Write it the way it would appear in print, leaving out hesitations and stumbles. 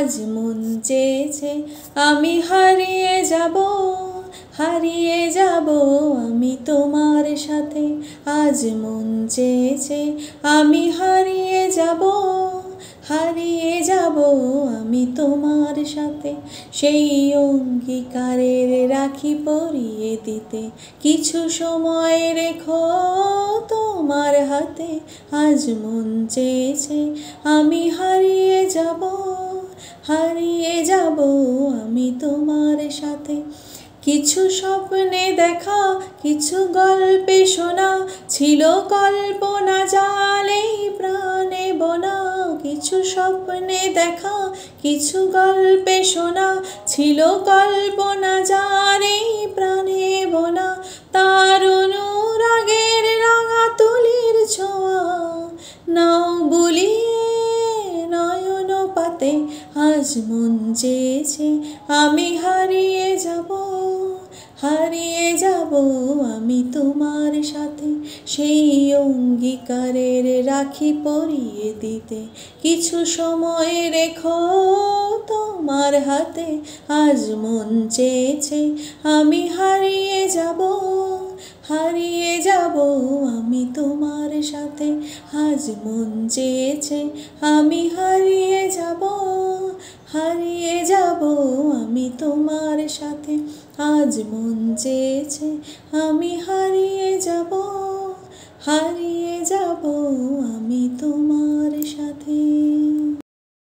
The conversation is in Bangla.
আজ মন চেয়েছে আমি হারিয়ে যাব, হারিয়ে যাব আমি তোমার সাথে। আজ মন চেয়েছে আমি হারিয়ে যাব, হারিয়ে যাব আমি তোমার সাথে। সেই অঙ্গীকারের রাখি পরিয়ে দিতে কিছু সময় রেখো তোমার হাতে। আজ মন চেয়েছে আমি হারিয়ে যাব, হারিয়ে যাব আমি তোমার সাথে। কিছু স্বপ্নে দেখা, কিছু গল্পে শোনা, ছিল কল্পনা জালেই প্রাণে বোনা। কিছু স্বপ্নে দেখা, কিছু গল্পে শোনা, ছিল কল্পনা জালেই প্রাণে বোনা। তার অনুরাগের রাঙা তুলির ছোঁয়া নাও বুলিয়ে নয়ন পাতে। আজ মন চেয়েছে আমি হারিয়ে যাব, হারিয়ে যাব আমি তোমার সাথে। সেই অঙ্গীকারের রাখি পরিয়ে দিতে কিছু সময় রেখো তোমার হাতে। আজ মন চেয়েছে আমি হারিয়ে যাব, হারিয়ে যাব আমি তোমার সাথে। আজ মন চেয়েছে আমি হারিয়ে যাব, হারিয়ে যাব আমি তোমার সাথে। আজ মন চেয়েছে আমি হারিয়ে যাব, হারিয়ে যাব আমি তোমার সাথে।